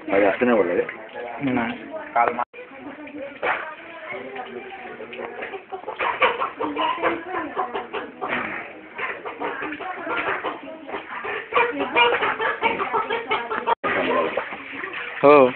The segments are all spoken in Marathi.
जास्त नाही बोलला रे. काल हो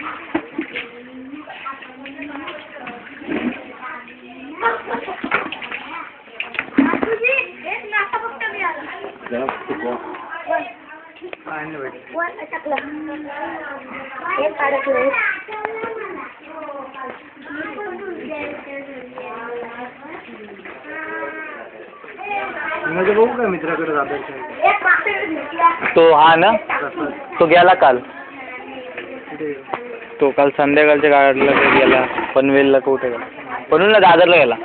बघू का मित्राकडे जातो तो हा ना तो गेला काल तो काल संध्याकाळच्या गाडीला गेला पनवेलला कुठे गेला पनवेलला दादरला गेला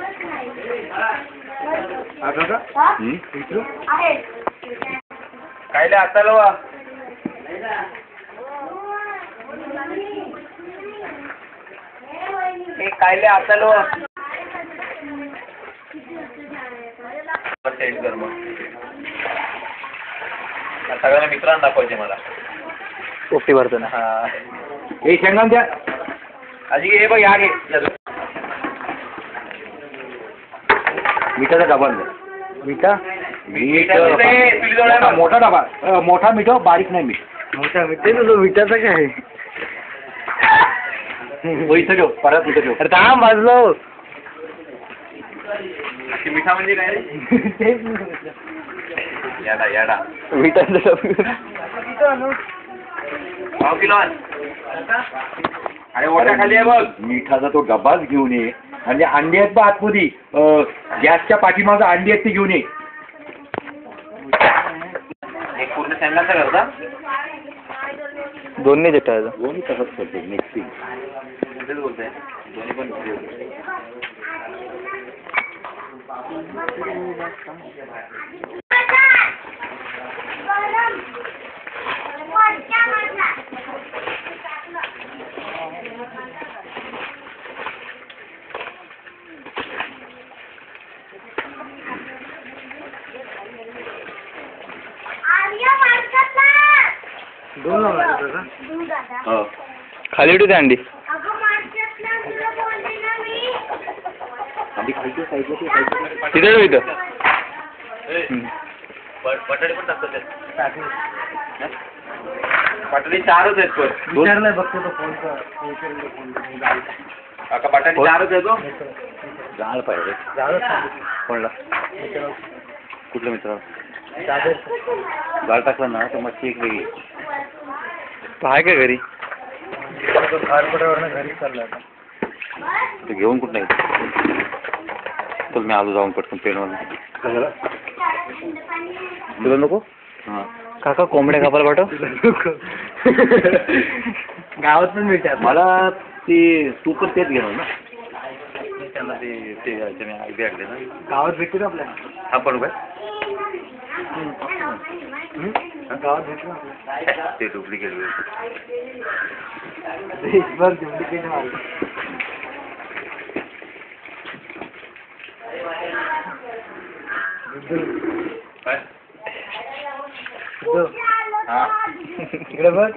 काय आता लवा काय आता लवा सेंड कर मग सगळ्यांना मित्रांना दाखवायचे मला पोपटी भरताना हा हे शेंगान द्या आजी हे बघ या घे मिठाचा डबा मिठा मीठ मोठा डबा मोठा मिठ बारीक नाही मीठ मोठा मिठा तुझं मिठाचा काय इथं ठेव परत इथं ठेव अरे थांब वाजलो मिठा म्हणजे काय रे याडा याडा मिठाचा पाव किलो अरे मोठा खाली आहे बघ मिठाचा तो डबाच घेऊन ये म्हणजे अंडी आहेत बा आतमध्ये गॅसच्या पाठीमागं अंडी आहेत ते घेऊन ये एक पूर्ण शेंगाचा करता दोन्ही चिटायचं दोन्ही तसंच करतो मिक्सिंग तेच बोलतोय दोन्ही पण खाली उठू अंडी तिथे इथं बटाटे पण टाकतात बटाटे चारच आहेत पण विचारलाय बघतो तो फोन काका बटाटे चारच आहेत जाळ पाहिजे कोणला कुठला मित्र जाळ टाकला ना तर मच्छी एक वेगळी आहे का घरी घरी चालला ते घेऊन कुठं नाही तर मी आलो जाऊन पटकन पेनवर तुला नको हां काका कोंबड्या कापायला पाठव गावात पण मिळतात मला ते तू पण तेच घेणार ना त्यांना ते मी आयडिया ना गावात भेटते ना आपल्याला हा पण काय गावात भेटते ना आपल्याला ते डुप्लिकेट देशभर डुप्लिकेट माल काय हा इकडे बघ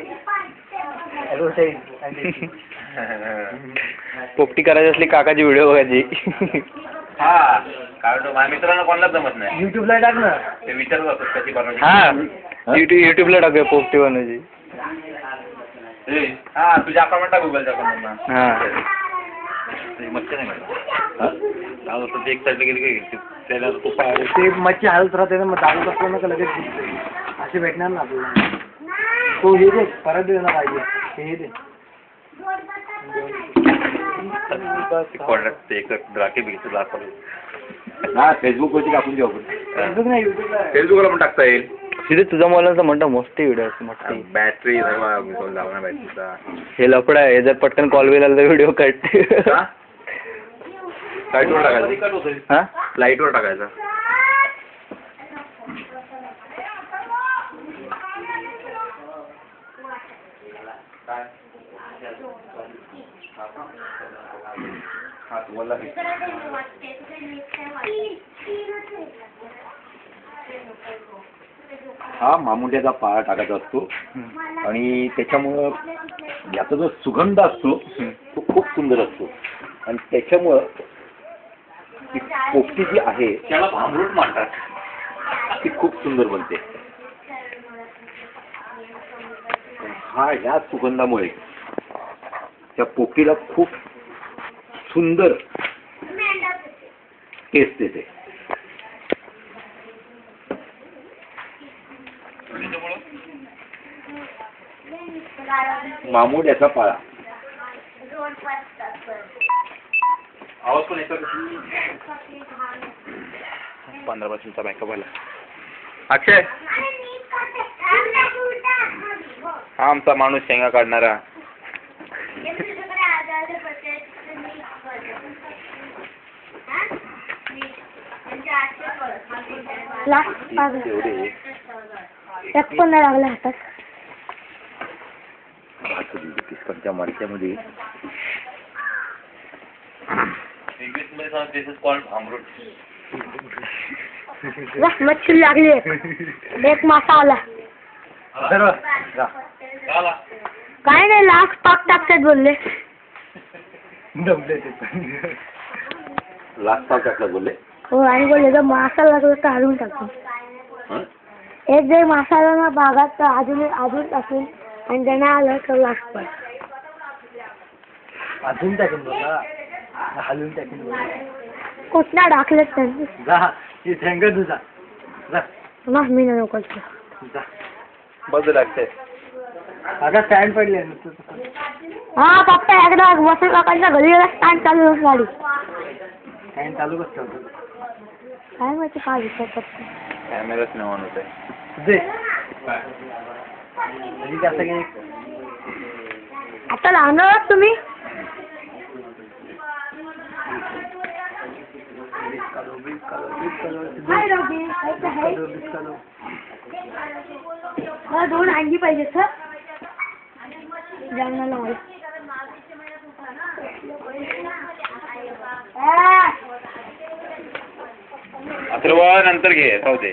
पोपटी करायची असली काकाची व्हिडिओ बघायची हा कारण माझ्या मित्रांना कोणालाच जमत नाही युट्यूबला टाक ना ते विचारत असतात कशी बनवायची हा युट्यूबला टाकूया पोपटी बनवायची हा तुझ्या अकाउंट टाक गुगलच्या अकाउंटला हा मच्छी नाही मॅडम ते एक साईडला गेली काय त्याला तो ते मच्छी हलत राहते ना मग दारू असलं ना का लगेच असे भेटणार ना आपल्याला तो हे दे परत दे ना पाहिजे हे दे कॉन्ट्रॅक्ट एक राखे बिल हा फेसबुकवरती टाकून देऊ आपण फेसबुकला पण टाकता येईल तिथे तुझा मुलांचा म्हणतो मोठी व्हिडिओ असते मोठी बॅटरी लावणार बॅटरीचा हे लफडा आहे जर पटकन कॉल बिल आला तर व्हिडिओ कट लाईटवर टाकायचा हा लाईटवर टाकायचा हा तुम्हाला हा मामुंड्याचा पाळा टाकायचा असतो आणि त्याच्यामुळं याचा जो सुगंध असतो तो खूप सुंदर असतो आणि त्याच्यामुळं ती पोपटी जी आहे त्याला भांबरूट म्हणतात, ती खूप सुंदर बनते. ह्या सुगंधामुळे त्या पोपटीला खूप सुंदर टेस्ट देते. मामुड्याचा पाळा. आवाज पण येतो. 15% बॅकअप आला. अक्षय, हा आमचा माणूस शेंगा काढणारा. एक पण नाही लागला हातात. किस्कांच्या मार्क्यामध्ये मच्छी लागली. एक मासा आला. काय नाही, लाख पाक टाकतात बोलले. लास्ट पाव टाकला बोलले. हो, आणि बोलले जर मासा लागला तर अजून टाकू. एक जर मासा आला ना बागात तर अजून टाकून, आणि जर नाही आलं तर लास्ट पाक. अजून टाकून बघा, हलवून टाकून बघा. कुठला टाकलेत त्यांनी. जा ती थँक तुझा. जा मग मी नको. जा. बाजूला अक्षय. आता स्टँड पडले. हा पप्पा, एकदा वसंत काकांच्या घरी गेला स्टँड चालू होती गाडी. स्टँड चालू कसं ठेवतो? काय माहिती काय विचारतात. कॅमेराच नाही ऑन होते. तुझे जास्त काही आता लहान आहात तुम्ही. हाय रवी, हाय. मला 2 अंडी पाहिजे सर. जालन्याला मला. अथर्व नंतर घे, राहू दे.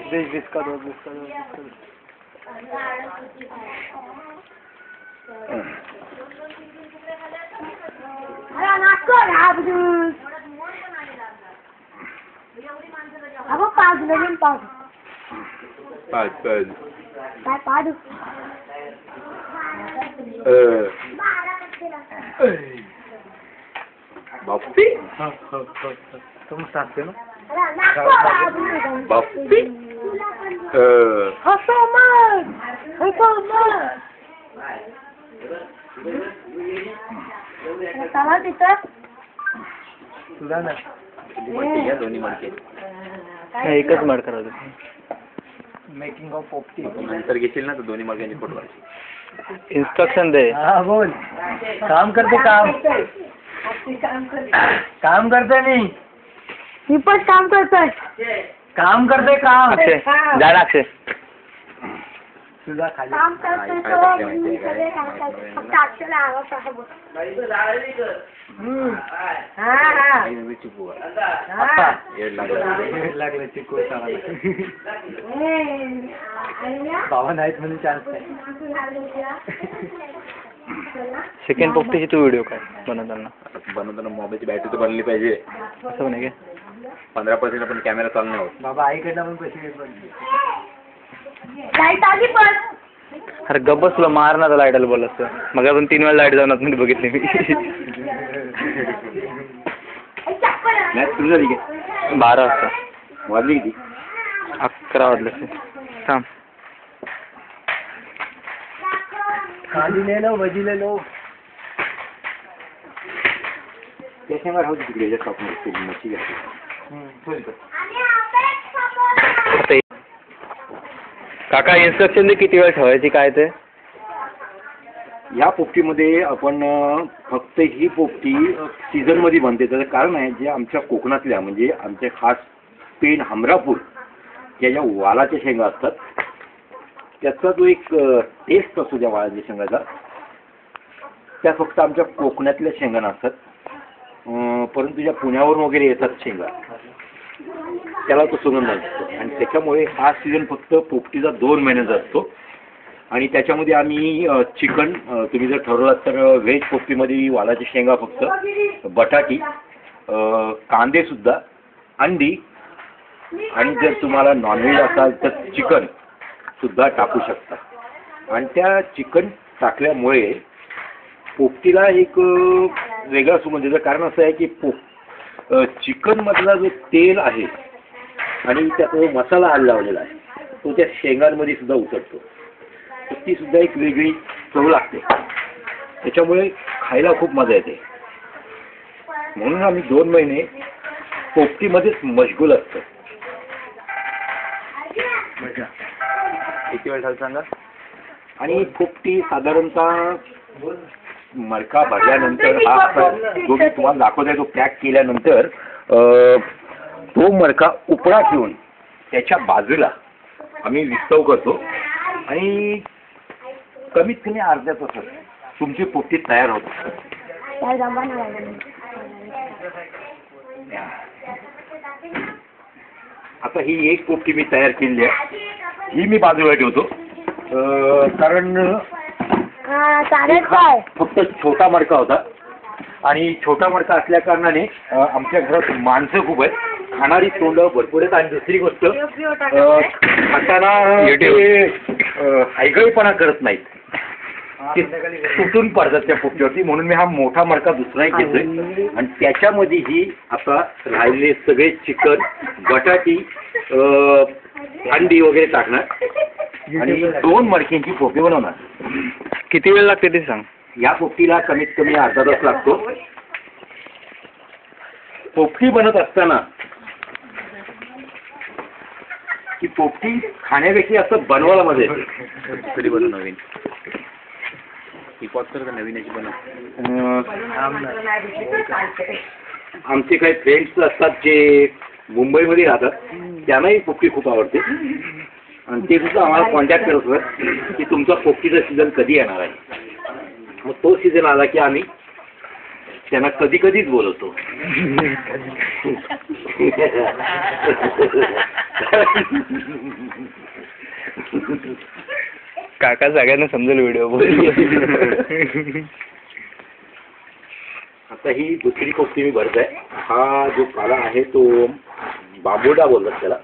अगं 5 नवीन 5. पाच. काय 5? बापी तुम सांगते ना. बापी चला तिथं. तुला ना दोन्ही मडके एकच मड करायचं. मेकिंग ऑफ पोपटी. नंतर घेशील ना तर दोन्ही मडक्यांची फोटो काढायची. इन्स्ट्रक्शन दे. हा बोल. काम करते काम. काम करते मी पण काम करतोय. काम करते काम. अक्षय जा ना अक्षय. तुझा खाली काम करतोय तो मी सगळे काम करतोय. फक्त अक्षयला आवाज आहे बोल. लागलं चिकू बाबा नाहीत म्हणजे चान्स नाही. सेकंड पोपटीची तू व्हिडिओ काय बनवताना मोबाईलची बॅटरी तर बनली पाहिजे. असं नाही 15% पण कॅमेरा चालू नाही होत. बाबा आईकडनं पण पैसे घेत पडले. लाईट आली पण. अरे गब्बस तुला मार ना लाईटाला बोलत. मग आपण 3 वेळा लाईट जाऊन आतमध्ये बघितली मी. मॅच सुरू झाली काय? 12 वाजता. वाजली किती? 11 वाजले. थांब. खाली ले लो, भजी ले लो. त्याच्यावर राहू दे तिकडे याच्या मच्छी घ्यायची. काका इन्स्ट्रक्शन दे किती वेळ ठेवायची काय ते. या पोपटीमध्ये आपण फक्त ही पोपटी सीझनमध्ये बनते. त्याचं कारण आहे जे आमच्या कोकणातल्या म्हणजे आमच्या खास पेन हमरापूर या ज्या वालाच्या शेंगा असतात त्याचा जो एक टेस्ट असतो त्या वालाच्या शेंगाचा त्या फक्त आमच्या कोकणातल्या शेंगा नसतात. परंतु ज्या पुण्यावरून वगैरे येतात शेंगा त्याला तो सुगंध असतो आणि त्याच्यामुळे हा सीझन फक्त पोपटीचा 2 महिन्याचा असतो आणि त्याच्यामध्ये आम्ही चिकन, तुम्ही जर ठरवलात तर व्हेज पोपटीमध्ये वालाची शेंगा फक्त, बटाटी, कांदेसुद्धा, अंडी, आणि जर तुम्हाला नॉनव्हेज असाल तर चिकन सुद्धा टाकू शकता. आणि त्या चिकन टाकल्यामुळे पोपटीला एक वेगळा सुगंध येतो. कारण असं आहे की चिकनमधला जो तेल आहे आणि त्यात जो मसाला लावलेला आहे तो त्या शेंगांमध्ये सुद्धा उतरतो, तर ती सुद्धा एक वेगळी चव लागते. त्याच्यामुळे खायला खूप मजा येते. म्हणून आम्ही 2 महिने पोपटीमध्येच मशगूल असतो. किती वेळ झाला सांगा. आणि पोपटी साधारणतः मडका भरल्यानंतर हा जो मी तुम्हाला दाखवत आहे तो पॅक केल्यानंतर तो मडका उपडा ठेवून त्याच्या बाजूला आम्ही विस्तव करतो आणि कमीत कमी अर्ध्या तासात तुमची पोपटी तयार होते. आता ही एक पोपटी मी तयार केली आहे, ही मी बाजूला ठेवतो. कारण फक्त छोटा मडका होता आणि छोटा मडका असल्या कारणाने आमच्या घरात माणसं खूप आहेत, खाणारी तोंड भरपूर आहेत. आणि दुसरी गोष्ट खाताना हायगळीपणा करत नाहीत, ते तुटून पडतात त्या पोपटीवरती. म्हणून मी हा मोठा मडका दुसराही घेतोय आणि त्याच्यामध्ये ही आता राहिलेले सगळे चिकन, बटाटी, अंडी वगैरे टाकणार आणि 2 मडक्यांची पोपटी बनवणार. किती वेळ लागते ते सांग. या पोपटीला कमीत कमी अर्धा तास लागतो. पोपटी बनत असताना की पोपटी खाण्यापेक्षा असं बनवायला मजा येते. कधी बनव नवीन ही पॉट कर नवीन याची बनव. आमचे काही फ्रेंड्स असतात जे मुंबईमध्ये राहतात, त्यांनाही पोपटी खूप आवडते आणि ते सुद्धा आम्हाला कॉन्टॅक्ट करत होतं की तुमचा पोपटीचा सीझन कधी येणार आहे. मग तो सीझन आला की आम्ही त्यांना कधी कधीच बोलवतो. काका सगळ्यांना समजेल व्हिडिओ बोल. आता ही दुसरी पोपटी मी भरत आहे. हा जो काला आहे तो बांबोडा बोलतात त्याला.